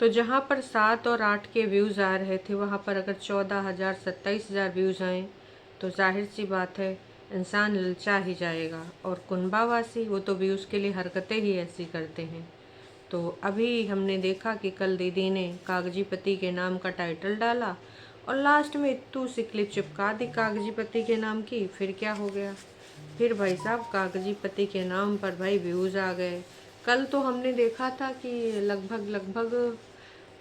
तो जहाँ पर 7 और 8 के व्यूज़ आ रहे थे वहाँ पर अगर 14,000 27,000 व्यूज़ आएँ तो जाहिर सी बात है इंसान ललचा ही जाएगा। और कुनबावासी वो तो व्यूज़ के लिए हरकतें ही ऐसी करते हैं। तो अभी हमने देखा कि कल दीदी ने कागजी पति के नाम का टाइटल डाला और लास्ट में इत्तू सी क्लिप चिपका दी कागजी पति के नाम की। फिर क्या हो गया, फिर भाई साहब कागजी पति के नाम पर भाई व्यूज़ आ गए। कल तो हमने देखा था कि लगभग लगभग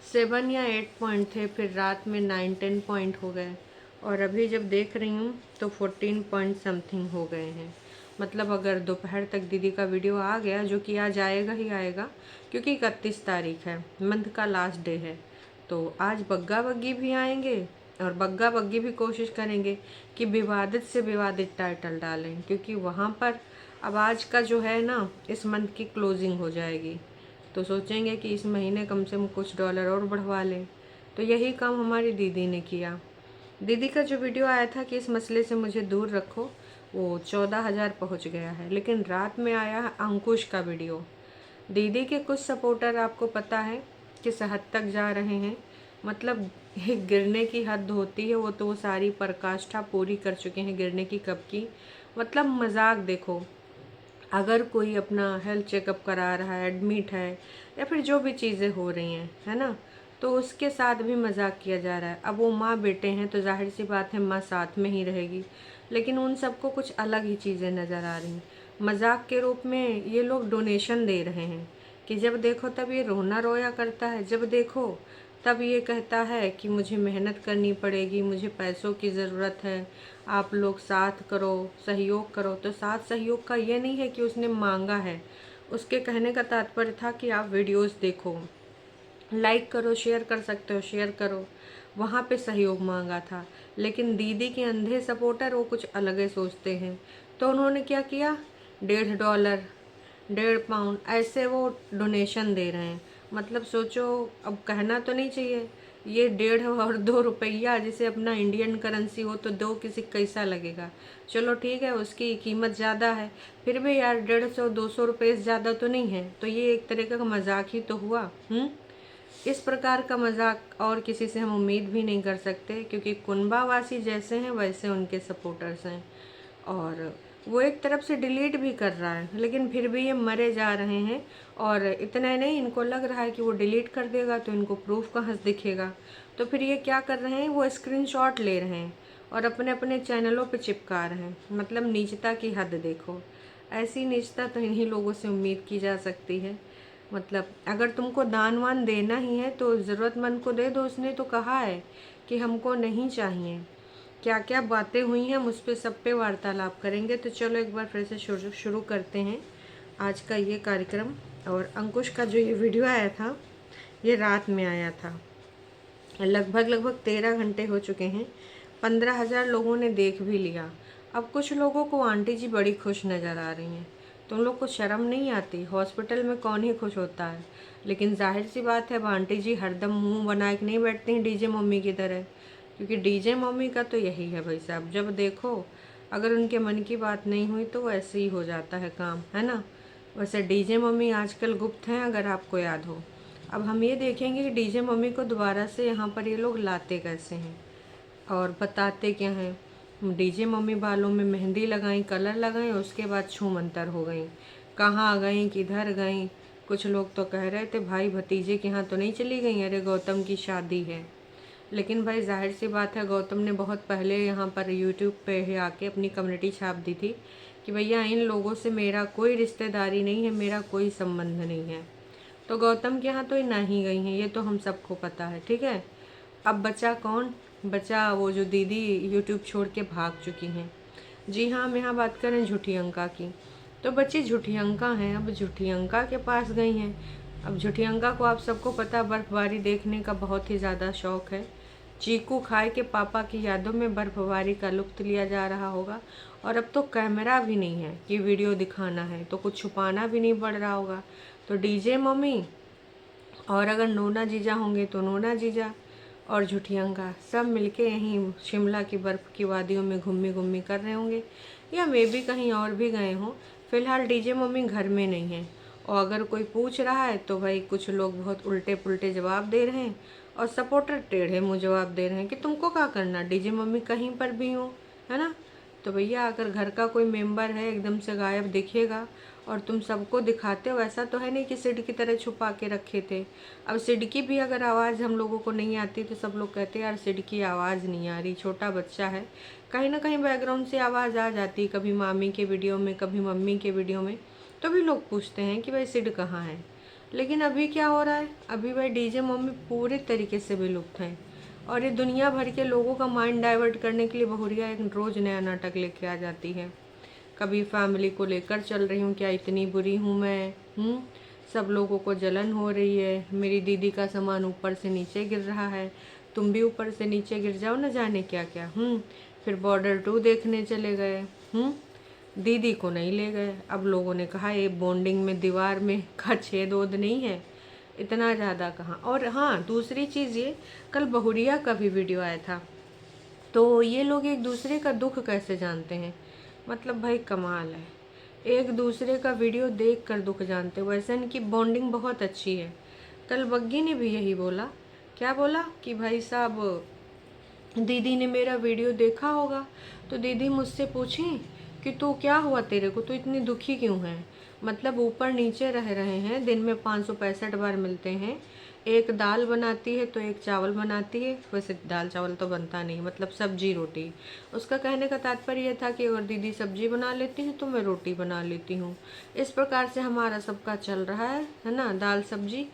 7 या 8 पॉइंट थे, फिर रात में 9-10 पॉइंट हो गए और अभी जब देख रही हूँ तो 14 पॉइंट समथिंग हो गए हैं। मतलब अगर दोपहर तक दीदी का वीडियो आ गया, जो कि आज आएगा ही आएगा क्योंकि 31 तारीख है, मंथ का लास्ट डे है, तो आज बग्गा बग्गी भी आएंगे और बग्गा बग्गी भी कोशिश करेंगे कि विवादित से विवादित टाइटल डालें, क्योंकि वहाँ पर अब आज का जो है ना इस मंथ की क्लोजिंग हो जाएगी, तो सोचेंगे कि इस महीने कम से कम कुछ डॉलर और बढ़वा लें। तो यही काम हमारी दीदी ने किया। दीदी का जो वीडियो आया था कि इस मसले से मुझे दूर रखो, वो 14,000 पहुँच गया है। लेकिन रात में आया है अंकुश का वीडियो। दीदी के कुछ सपोर्टर आपको पता है किस हद तक जा रहे हैं, मतलब एक गिरने की हद होती है, वो तो वो सारी पराकाष्ठा पूरी कर चुके हैं गिरने की कब की। मतलब मजाक देखो, अगर कोई अपना हेल्थ चेकअप करा रहा है, एडमिट है या फिर जो भी चीज़ें हो रही हैं, है ना, तो उसके साथ भी मजाक किया जा रहा है। अब वो माँ बेटे हैं तो जाहिर सी बात है माँ साथ में ही रहेगी, लेकिन उन सबको कुछ अलग ही चीज़ें नज़र आ रही हैं। मजाक के रूप में ये लोग डोनेशन दे रहे हैं कि जब देखो तब ये रोना रोया करता है, जब देखो तब ये कहता है कि मुझे मेहनत करनी पड़ेगी, मुझे पैसों की ज़रूरत है, आप लोग साथ करो, सहयोग करो। तो साथ सहयोग का ये नहीं है कि उसने मांगा है, उसके कहने का तात्पर्य था कि आप वीडियोस देखो, लाइक करो, शेयर कर सकते हो शेयर करो, वहाँ पे सहयोग मांगा था। लेकिन दीदी के अंधे सपोर्टर वो कुछ अलग ही सोचते हैं। तो उन्होंने क्या किया, $1.5 £1.5 ऐसे वो डोनेशन दे रहे हैं। मतलब सोचो, अब कहना तो नहीं चाहिए, ये 1.5 और 2 रुपया जिसे अपना इंडियन करेंसी हो तो 2 किसी कैसा लगेगा। चलो ठीक है, उसकी कीमत ज़्यादा है, फिर भी यार 150-200 रुपये ज़्यादा तो नहीं है, तो ये एक तरीके का मजाक ही तो हुआ। इस प्रकार का मजाक और किसी से हम उम्मीद भी नहीं कर सकते, क्योंकि कुनबावासी जैसे हैं वैसे उनके सपोर्टर्स हैं। और वो एक तरफ से डिलीट भी कर रहा है, लेकिन फिर भी ये मरे जा रहे हैं। और इतना नहीं, इनको लग रहा है कि वो डिलीट कर देगा तो इनको प्रूफ कहाँ से दिखेगा, तो फिर ये क्या कर रहे हैं, वो स्क्रीनशॉट ले रहे हैं और अपने अपने चैनलों पे चिपका रहे हैं। मतलब नीचता की हद देखो, ऐसी नीचता तो इन्हीं लोगों से उम्मीद की जा सकती है। मतलब अगर तुमको दान वान देना ही है तो ज़रूरतमंद को दे दो, उसने तो कहा है कि हमको नहीं चाहिए। क्या क्या बातें हुई हैं हम उस पर सब पे वार्तालाप करेंगे। तो चलो एक बार फिर से शुरू करते हैं आज का ये कार्यक्रम। और अंकुश का जो ये वीडियो आया था ये रात में आया था, लगभग लगभग 13 घंटे हो चुके हैं, 15,000 लोगों ने देख भी लिया। अब कुछ लोगों को आंटी जी बड़ी खुश नज़र आ रही हैं। तुम लोग को शर्म नहीं आती? हॉस्पिटल में कौन ही खुश होता है, लेकिन जाहिर सी बात है अब आंटी जी हरदम मुंह बना के नहीं बैठती हैं डीजे मम्मी की तरह, क्योंकि डीजे मम्मी का तो यही है भाई साहब, जब देखो अगर उनके मन की बात नहीं हुई तो वैसे ही हो जाता है काम, है ना। वैसे डीजे मम्मी आजकल गुप्त हैं, अगर आपको याद हो। अब हम ये देखेंगे कि डीजे मम्मी को दोबारा से यहाँ पर ये लोग लाते कैसे हैं और बताते क्या हैं। डीजे मम्मी बालों में मेहंदी लगाई, कलर लगाई, उसके बाद छू मंतर हो गई, कहाँ गई किधर गई। कुछ लोग तो कह रहे थे भाई भतीजे के यहाँ तो नहीं चली गई, अरे गौतम की शादी है। लेकिन भाई जाहिर सी बात है गौतम ने बहुत पहले यहाँ पर यूट्यूब पे ही आके अपनी कम्युनिटी छाप दी थी कि भैया इन लोगों से मेरा कोई रिश्तेदारी नहीं है, मेरा कोई संबंध नहीं है। तो गौतम के यहाँ तो ये नहीं गई हैं, ये तो हम सबको पता है, ठीक है। अब बचा कौन, बचा वो जो दीदी यूट्यूब छोड़ के भाग चुकी हैं। जी हाँ, हम यहाँ बात करें झूठी अंका की, तो बच्ची झूठी अंका हैं, अब झूठी अंका के पास गई हैं। अब झूठी अंका को आप सबको पता बर्फबारी देखने का बहुत ही ज़्यादा शौक़ है। चीकू खाए के पापा की यादों में बर्फबारी का लुत्फ़ लिया जा रहा होगा। और अब तो कैमरा भी नहीं है कि वीडियो दिखाना है, तो कुछ छुपाना भी नहीं पड़ रहा होगा। तो डीजे मम्मी और अगर नोना जीजा होंगे तो नोना जीजा और झुठियंगा सब मिलके यहीं शिमला की बर्फ़ की वादियों में घूमी घूमी कर रहे होंगे, या मे भी कहीं और भी गए हों। फ़िलहाल डीजे मम्मी घर में नहीं है और अगर कोई पूछ रहा है तो भाई कुछ लोग बहुत उल्टे पुल्टे जवाब दे रहे हैं और सपोर्टर टेढ़े मुँह जवाब दे रहे हैं कि तुमको क्या करना, डीजे मम्मी कहीं पर भी हो, है ना। तो भैया अगर घर का कोई मेंबर है एकदम से गायब दिखेगा और तुम सबको दिखाते हो, ऐसा तो है नहीं कि सिड की तरह छुपा के रखे थे। अब सिड की भी अगर आवाज़ हम लोगों को नहीं आती तो सब लोग कहते हैं यार सिड की आवाज़ नहीं आ रही, छोटा बच्चा है, कहीं ना कहीं बैकग्राउंड से आवाज़ आ जाती, कभी मामी के वीडियो में कभी मम्मी के वीडियो में, तो भी लोग पूछते हैं कि भाई सिड कहाँ है। लेकिन अभी क्या हो रहा है, अभी भाई डीजे मम्मी पूरे तरीके से विलुप्त हैं और ये दुनिया भर के लोगों का माइंड डाइवर्ट करने के लिए बहुरिया एक रोज़ नया नाटक लेके आ जाती है। कभी फैमिली को लेकर चल रही हूँ, क्या इतनी बुरी हूँ मैं, सब लोगों को जलन हो रही है, मेरी दीदी का सामान ऊपर से नीचे गिर रहा है, तुम भी ऊपर से नीचे गिर जाओ, न जाने क्या क्या। फिर बॉर्डर 2 देखने चले गए, दीदी को नहीं ले गए। अब लोगों ने कहा ये बॉन्डिंग में दीवार में का छेद वोद नहीं है, इतना ज़्यादा कहाँ। और हाँ, दूसरी चीज़ ये, कल बहुरिया का भी वीडियो आया था, तो ये लोग एक दूसरे का दुख कैसे जानते हैं, मतलब भाई कमाल है, एक दूसरे का वीडियो देख कर दुख जानते हो। वैसे इनकी बॉन्डिंग बहुत अच्छी है। कल बग्गी ने भी यही बोला, क्या बोला कि भाई साहब दीदी ने मेरा वीडियो देखा होगा, तो दीदी मुझसे पूछी कि तू क्या हुआ, तेरे को तो इतनी दुखी क्यों है। मतलब ऊपर नीचे रह रहे हैं, दिन में 565 बार मिलते हैं, एक दाल बनाती है तो एक चावल बनाती है, वैसे दाल चावल तो बनता नहीं, मतलब सब्जी रोटी। उसका कहने का तात्पर्य यह था कि अगर दीदी सब्जी बना लेती है तो मैं रोटी बना लेती हूँ। इस प्रकार से हमारा सबका चल रहा है ना, दाल सब्जी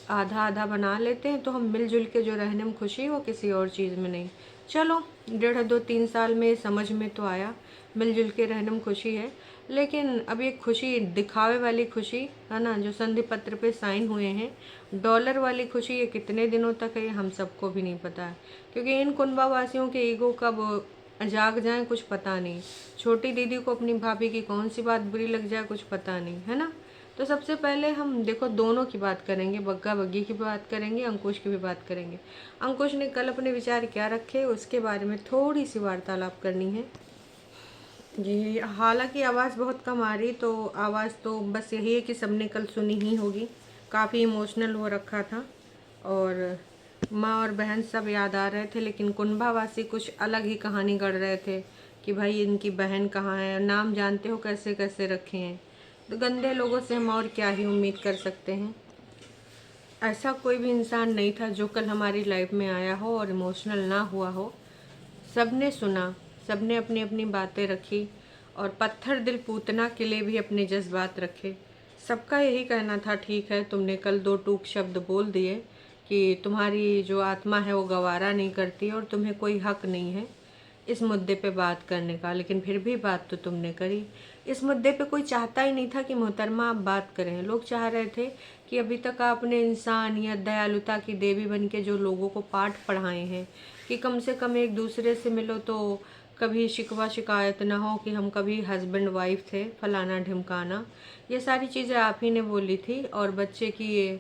आधा आधा बना लेते हैं, तो हम मिलजुल के जो रहने में खुशी, वो किसी और चीज़ में नहीं। चलो 1.5-2-3 साल में समझ में तो आया, मिलजुल के रहने में खुशी है। लेकिन अब ये खुशी दिखावे वाली खुशी है ना, जो संधि पत्र पे साइन हुए हैं, डॉलर वाली खुशी, ये कितने दिनों तक है ये हम सबको भी नहीं पता है, क्योंकि इन कुंबा वासियों के ईगो कब जाग जाए कुछ पता नहीं। छोटी दीदी को अपनी भाभी की कौन सी बात बुरी लग जाए कुछ पता नहीं, है ना। तो सबसे पहले हम देखो दोनों की बात करेंगे, बग्गा बग्गी की बात करेंगे, अंकुश की भी बात करेंगे। अंकुश ने कल अपने विचार क्या रखे उसके बारे में थोड़ी सी वार्तालाप करनी है जी। हालांकि आवाज़ बहुत कम आ रही, तो आवाज़ तो बस यही है कि सबने कल सुनी ही होगी, काफ़ी इमोशनल हो रखा था और माँ और बहन सब याद आ रहे थे, लेकिन कुंभावासी कुछ अलग ही कहानी गढ़ रहे थे कि भाई इनकी बहन कहाँ है, नाम जानते हो कैसे कैसे रखे हैं। तो गंदे लोगों से हम और क्या ही उम्मीद कर सकते हैं। ऐसा कोई भी इंसान नहीं था जो कल हमारी लाइफ में आया हो और इमोशनल ना हुआ हो। सबने सुना, सबने अपनी अपनी बातें रखी और पत्थर दिल पूतना के लिए भी अपने जज्बात रखे। सबका यही कहना था, ठीक है तुमने कल 2 टूक शब्द बोल दिए कि तुम्हारी जो आत्मा है वो गवारा नहीं करती और तुम्हें कोई हक नहीं है इस मुद्दे पे बात करने का, लेकिन फिर भी बात तो तुमने करी। इस मुद्दे पे कोई चाहता ही नहीं था कि मोहतरमा आप बात करें, लोग चाह रहे थे कि अभी तक आपने इंसानियत दयालुता की देवी बन के जो लोगों को पाठ पढ़ाए हैं कि कम से कम एक दूसरे से मिलो तो कभी शिकवा शिकायत ना हो कि हम कभी हस्बैंड वाइफ थे फलाना ढिमकाना, ये सारी चीज़ें आप ही ने बोली थी। और बच्चे की ये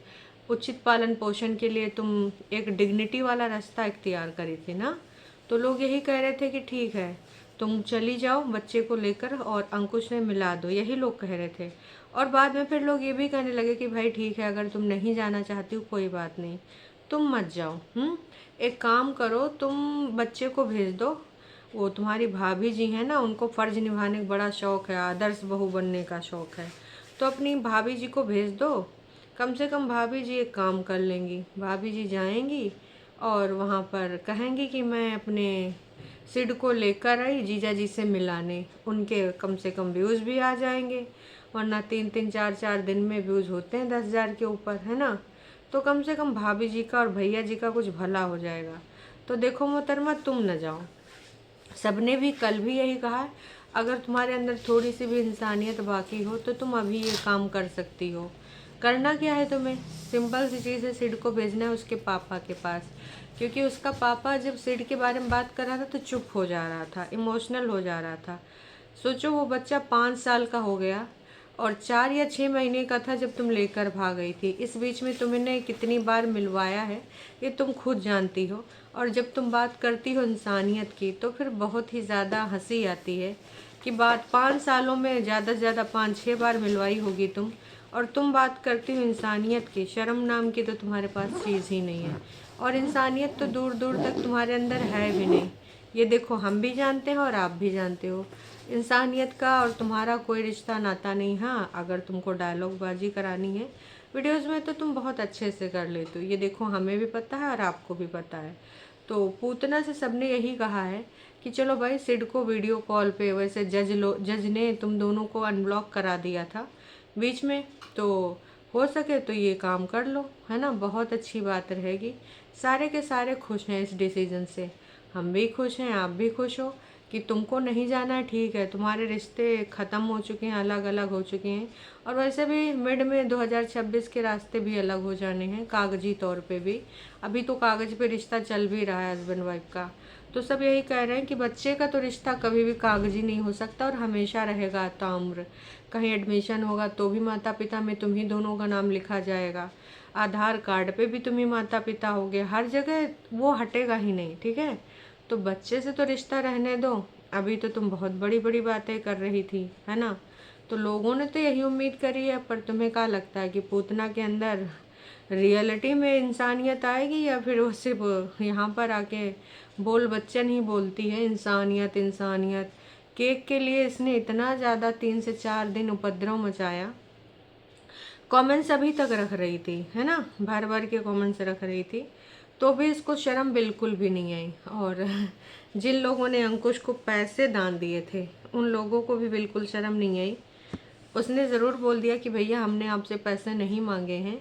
उचित पालन पोषण के लिए तुम एक डिग्निटी वाला रास्ता इख्तियार करी थी ना। तो लोग यही कह रहे थे कि ठीक है तुम चली जाओ बच्चे को लेकर और अंकुश ने मिला दो, यही लोग कह रहे थे। और बाद में फिर लोग ये भी कहने लगे कि भाई ठीक है अगर तुम नहीं जाना चाहती हो कोई बात नहीं, तुम मत जाओ। एक काम करो, तुम बच्चे को भेज दो, वो तुम्हारी भाभी जी हैं ना, उनको फ़र्ज निभाने का बड़ा शौक़ है, आदर्श बहू बनने का शौक़ है, तो अपनी भाभी जी को भेज दो। कम से कम भाभी जी एक काम कर लेंगी, भाभी जी जाएंगी और वहाँ पर कहेंगी कि मैं अपने सिड को लेकर आई जीजा जी से मिलाने, उनके कम से कम व्यूज़ भी आ जाएंगे, वरना 3-3 4-4 दिन में व्यूज़ होते हैं 10,000 के ऊपर, है ना। तो कम से कम भाभी जी का और भैया जी का कुछ भला हो जाएगा। तो देखो मोहतरमा तुम न जाओ, सबने भी कल भी यही कहा है, अगर तुम्हारे अंदर थोड़ी सी भी इंसानियत बाकी हो तो तुम अभी ये काम कर सकती हो। करना क्या है तुम्हें, सिंपल सी चीज़ है, सिड को भेजना है उसके पापा के पास, क्योंकि उसका पापा जब सिड के बारे में बात कर रहा था तो चुप हो जा रहा था, इमोशनल हो जा रहा था। सोचो वो बच्चा 5 साल का हो गया और 4 या 6 महीने का था जब तुम लेकर भाग गई थी। इस बीच में तुमने कितनी बार मिलवाया है ये तुम खुद जानती हो। और जब तुम बात करती हो इंसानियत की तो फिर बहुत ही ज़्यादा हंसी आती है कि बात 5 सालों में ज़्यादा से ज़्यादा 5-6 बार मिलवाई होगी तुम, और तुम बात करती हो इंसानियत की, शर्म नाम की तो तुम्हारे पास चीज़ ही नहीं है। और इंसानियत तो दूर दूर तक तुम्हारे अंदर है भी नहीं। ये देखो, हम भी जानते हैं और आप भी जानते हो, इंसानियत का और तुम्हारा कोई रिश्ता नाता नहीं। हाँ, अगर तुमको डायलॉग बाजी करानी है वीडियोस में तो तुम बहुत अच्छे से कर लेते हो, ये देखो हमें भी पता है और आपको भी पता है। तो पूतना से सबने यही कहा है कि चलो भाई सिड को वीडियो कॉल पे, वैसे जज ने तुम दोनों को अनब्लॉक करा दिया था बीच में, तो हो सके तो ये काम कर लो, है ना, बहुत अच्छी बात रहेगी। सारे के सारे खुश हैं इस डिसीजन से, हम भी खुश हैं, आप भी खुश हो कि तुमको नहीं जाना है, ठीक है, तुम्हारे रिश्ते ख़त्म हो चुके हैं, अलग अलग हो चुके हैं। और वैसे भी मिड में 2026 के रास्ते भी अलग हो जाने हैं, कागजी तौर पे भी। अभी तो कागज़ पे रिश्ता चल भी रहा है हस्बैंड वाइफ का। तो सब यही कह रहे हैं कि बच्चे का तो रिश्ता कभी भी कागजी नहीं हो सकता और हमेशा रहेगा ताउम्र। कहीं एडमिशन होगा तो भी माता पिता में तुम ही दोनों का नाम लिखा जाएगा, आधार कार्ड पे भी तुम ही माता पिता होगे, हर जगह वो हटेगा ही नहीं, ठीक है। तो बच्चे से तो रिश्ता रहने दो, अभी तो तुम बहुत बड़ी बड़ी बातें कर रही थी, है ना। तो लोगों ने तो यही उम्मीद करी है, पर तुम्हें क्या लगता है कि पूतना के अंदर रियलिटी में इंसानियत आएगी, या फिर वो सिर्फ यहाँ पर आके बोल बच्चन ही बोलती है इंसानियत इंसानियत। केक के लिए इसने इतना ज़्यादा 3 से 4 दिन उपद्रव मचाया, कमेंट्स अभी तक रख रही थी, है ना, भर भर के कमेंट्स रख रही थी, तो भी इसको शर्म बिल्कुल भी नहीं आई। और जिन लोगों ने अंकुश को पैसे दान दिए थे उन लोगों को भी बिल्कुल शर्म नहीं आई। उसने ज़रूर बोल दिया कि भैया हमने आपसे पैसे नहीं मांगे हैं,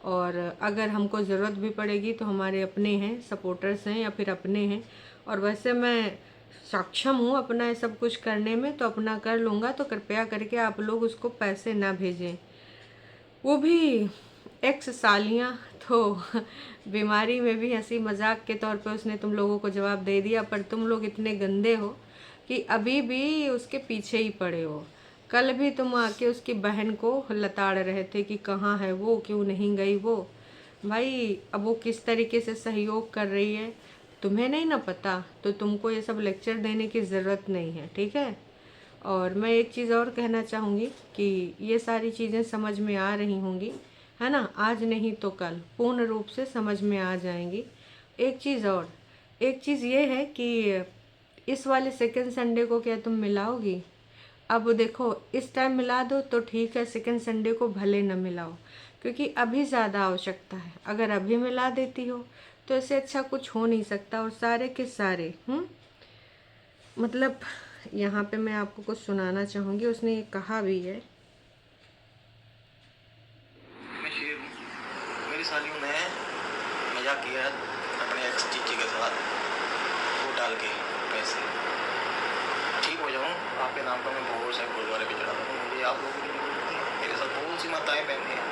और अगर हमको ज़रूरत भी पड़ेगी तो हमारे अपने हैं, सपोर्टर्स हैं या फिर अपने हैं, और वैसे मैं सक्षम हूँ अपना ये सब कुछ करने में, तो अपना कर लूँगा, तो कृपया करके आप लोग उसको पैसे ना भेजें। वो भी एक्स सालियाँ। तो बीमारी में भी हंसी मजाक के तौर पे उसने तुम लोगों को जवाब दे दिया, पर तुम लोग इतने गंदे हो कि अभी भी उसके पीछे ही पड़े हो। कल भी तुम आके उसकी बहन को लताड़ रहे थे कि कहाँ है वो, क्यों नहीं गई वो। भाई अब वो किस तरीके से सहयोग कर रही है तुम्हें नहीं ना पता, तो तुमको ये सब लेक्चर देने की ज़रूरत नहीं है, ठीक है। और मैं एक चीज़ और कहना चाहूँगी कि ये सारी चीज़ें समझ में आ रही होंगी, है ना, आज नहीं तो कल पूर्ण रूप से समझ में आ जाएंगी। एक चीज़ और, एक चीज़ ये है कि इस वाले सेकंड संडे को क्या तुम मिलाओगी? अब देखो, इस टाइम मिला दो तो ठीक है, सेकंड संडे को भले न मिलाओ, क्योंकि अभी ज़्यादा आवश्यकता है। अगर अभी मिला देती हो तो इससे अच्छा कुछ हो नहीं सकता। और सारे के सारे मतलब यहाँ पे मैं आपको कुछ सुनाना चाहूँगी, उसने ये कहा भी है। मेरी सालियों ने मजाक किया अपने एक्स टीचर के साथ, वो डाल के पैसे ठीक हो जाऊँ आपके नाम पर मैं बहुत सारे गुरुद्वारे पे चढ़ा दूँ। मुझे आप लोगों की जरूरत नहीं है, मेरे साथ बहुत सी माताएं बहनें हैं।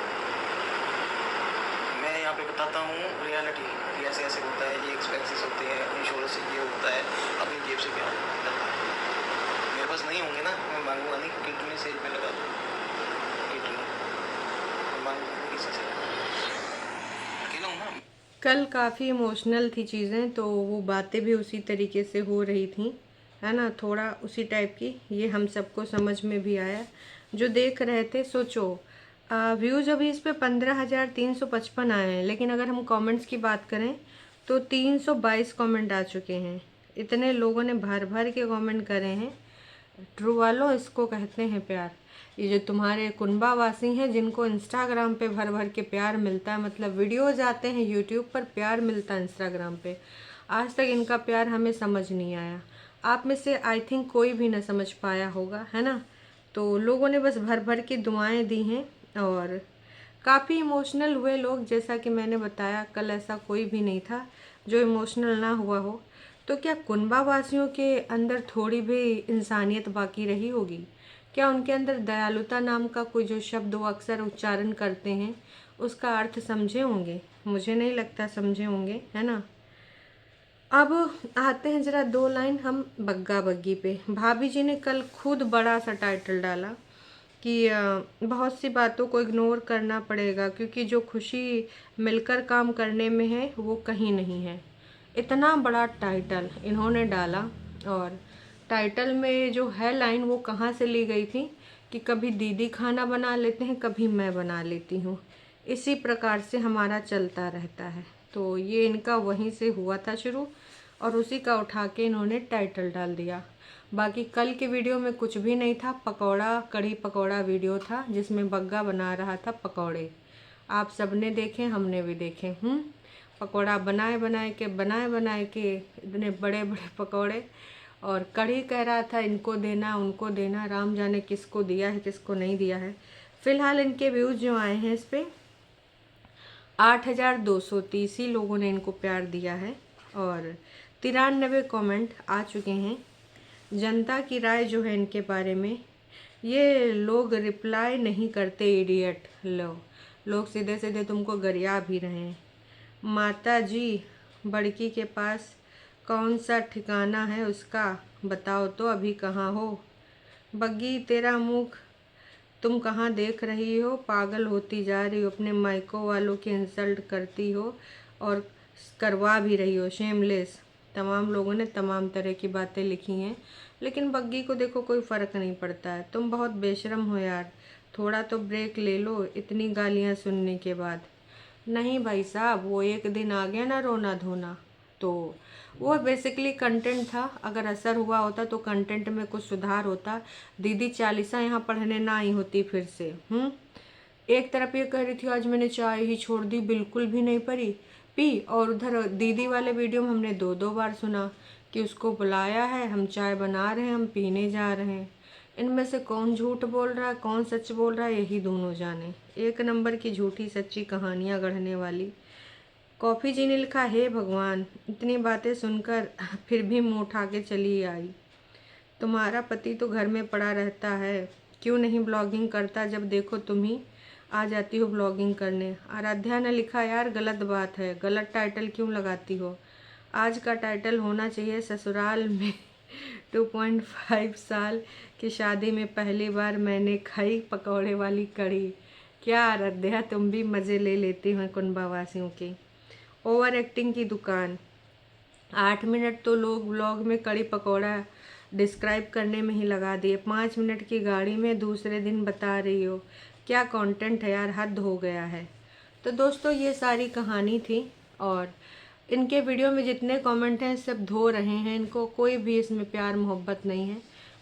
मैं यहाँ पे बताता हूँ रियलिटी, ऐसे ऐसे होता है, ये एक्सपेंसेस होते हैं, इंश्योरेंस ये होता है, अपनी जेब से क्या करता है। मेरे पास नहीं होंगे ना, मैं मांगूंगा नहीं, किडनी सेल में लगा दूँ, किडनी मांगूंगा किसी से, अकेला हूँ ना। कल काफ़ी इमोशनल थी चीज़ें, तो वो बातें भी उसी तरीके से हो रही थी, है ना, थोड़ा उसी टाइप की। ये हम सबको समझ में भी आया जो देख रहे थे। सोचो, व्यूज़ अभी इस पे 15,355 आए हैं, लेकिन अगर हम कमेंट्स की बात करें तो 322 कमेंट आ चुके हैं। इतने लोगों ने भर भर के कमेंट करे हैं। ट्रू वालों, इसको कहते हैं प्यार। ये जो तुम्हारे कुनबा वासी हैं जिनको इंस्टाग्राम पे भर भर के प्यार मिलता है, मतलब वीडियोज आते हैं यूट्यूब पर, प्यार मिलता है इंस्टाग्राम पे, आज तक इनका प्यार हमें समझ नहीं आया। आप में से आई थिंक कोई भी ना समझ पाया होगा, है ना। तो लोगों ने बस भर भर की दुआएं दी हैं और काफ़ी इमोशनल हुए लोग। जैसा कि मैंने बताया, कल ऐसा कोई भी नहीं था जो इमोशनल ना हुआ हो। तो क्या कुनबा वासियों के अंदर थोड़ी भी इंसानियत बाकी रही होगी? क्या उनके अंदर दयालुता नाम का कोई जो शब्द वो अक्सर उच्चारण करते हैं उसका अर्थ समझे होंगे? मुझे नहीं लगता समझे होंगे, है ना। अब आते हैं जरा 2 लाइन हम बग्गा बग्गी पे। भाभी जी ने कल खुद बड़ा सा टाइटल डाला कि बहुत सी बातों को इग्नोर करना पड़ेगा क्योंकि जो खुशी मिलकर काम करने में है वो कहीं नहीं है। इतना बड़ा टाइटल इन्होंने डाला, और टाइटल में जो है लाइन वो कहाँ से ली गई थी कि कभी दीदी खाना बना लेते हैं, कभी मैं बना लेती हूँ। इसी प्रकार से हमारा चलता रहता है। तो ये इनका वहीं से हुआ था शुरू और उसी का उठा के इन्होंने टाइटल डाल दिया। बाकी कल के वीडियो में कुछ भी नहीं था, पकौड़ा कढ़ी पकौड़ा वीडियो था जिसमें बग्गा बना रहा था पकौड़े। आप सबने देखे, हमने भी देखे। पकौड़ा बनाए बनाए के इतने बड़े बड़े पकौड़े, और कढ़ी कह रहा था इनको देना उनको देना, राम जाने किसको दिया है किसको नहीं दिया है। फिलहाल इनके व्यूज़ जो आए हैं इस पर 8,230 ही लोगों ने इनको प्यार दिया है और 93 कमेंट आ चुके हैं। जनता की राय जो है इनके बारे में, ये लोग रिप्लाई नहीं करते, इडियट लोग सीधे सीधे तुमको गरिया भी रहे हैं। माता जी बड़की के पास कौन सा ठिकाना है उसका, बताओ तो अभी कहाँ हो। बग्गी तेरा मुख तुम कहाँ देख रही हो, पागल होती जा रही हो, अपने माइको वालों की इंसल्ट करती हो और करवा भी रही हो, शेमलेस। तमाम लोगों ने तमाम तरह की बातें लिखी हैं, लेकिन बग्गी को देखो कोई फ़र्क नहीं पड़ता है। तुम बहुत बेशरम हो यार, थोड़ा तो ब्रेक ले लो इतनी गालियाँ सुनने के बाद। नहीं भाई साहब, वो एक दिन आ गया ना रोना धोना, तो वो बेसिकली कंटेंट था। अगर असर हुआ होता तो कंटेंट में कुछ सुधार होता, दीदी 40 यहाँ पढ़ने ना आई होती फिर से। एक तरफ ये कह रही थी आज मैंने चाय ही छोड़ दी, बिल्कुल भी नहीं पी, और उधर दीदी वाले वीडियो में हमने 2-2 बार सुना कि उसको बुलाया है, हम चाय बना रहे हैं, हम पीने जा रहे हैं। इनमें से कौन झूठ बोल रहा है कौन सच बोल रहा है यही दोनों जाने। एक नंबर की झूठी सच्ची कहानियाँ गढ़ने वाली। कॉफ़ी जी ने लिखा, हे भगवान, इतनी बातें सुनकर फिर भी मुँह उठा के चली आई। तुम्हारा पति तो घर में पड़ा रहता है, क्यों नहीं ब्लॉगिंग करता, जब देखो तुम ही आ जाती हो ब्लॉगिंग करने। आराध्या ने लिखा, यार गलत बात है, गलत टाइटल क्यों लगाती हो। आज का टाइटल होना चाहिए ससुराल में 2.5 साल की शादी में पहली बार मैंने खाई पकौड़े वाली कढ़ी। क्या आराध्या, तुम भी मज़े ले लेती हो कुंभावासियों के। ओवर एक्टिंग की दुकान। 8 मिनट तो लोग ब्लॉग में कढ़ी पकौड़ा डिस्क्राइब करने में ही लगा दिए, 5 मिनट की गाड़ी में दूसरे दिन बता रही हो। क्या कंटेंट है यार, हद हो गया है। तो दोस्तों ये सारी कहानी थी और इनके वीडियो में जितने कमेंट हैं सब धो रहे हैं इनको, कोई भी इसमें प्यार मोहब्बत नहीं है।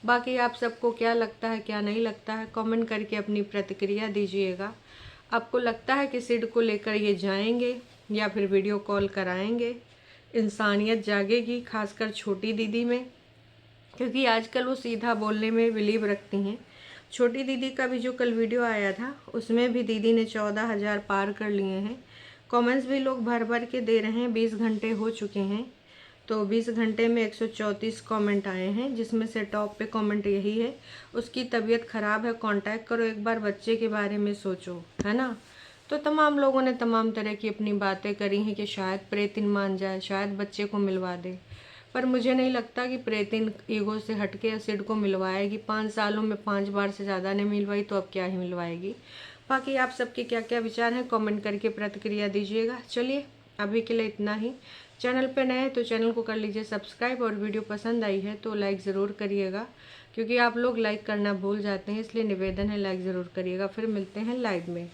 बाकी आप सबको क्या लगता है क्या नहीं लगता है, कमेंट करके अपनी प्रतिक्रिया दीजिएगा। आपको लगता है कि सिड को लेकर ये जाएंगे या फिर वीडियो कॉल कराएंगे, इंसानियत जागेगी खासकर छोटी दीदी में, क्योंकि आजकल वो सीधा बोलने में बिलीव रखती हैं। छोटी दीदी का भी जो कल वीडियो आया था उसमें भी दीदी ने 14,000 पार कर लिए हैं। कमेंट्स भी लोग भर भर के दे रहे हैं, 20 घंटे हो चुके हैं तो 20 घंटे में 134 कमेंट आए हैं, जिसमें से टॉप पे कमेंट यही है, उसकी तबीयत ख़राब है, कांटेक्ट करो, एक बार बच्चे के बारे में सोचो, है ना। तो तमाम लोगों ने तमाम तरह की अपनी बातें करी हैं कि शायद प्रेतिन मान जाए, शायद बच्चे को मिलवा दे, पर मुझे नहीं लगता कि प्रेतिन ईगो से हटके सिड को मिलवाएगी। 5 सालों में 5 बार से ज़्यादा ने मिलवाई तो अब क्या ही मिलवाएगी। बाकी आप सबके क्या क्या विचार हैं कमेंट करके प्रतिक्रिया दीजिएगा। चलिए अभी के लिए इतना ही। चैनल पे नए हैं तो चैनल को कर लीजिए सब्सक्राइब, और वीडियो पसंद आई है तो लाइक ज़रूर करिएगा, क्योंकि आप लोग लाइक करना भूल जाते हैं, इसलिए निवेदन है लाइक ज़रूर करिएगा। फिर मिलते हैं लाइव में।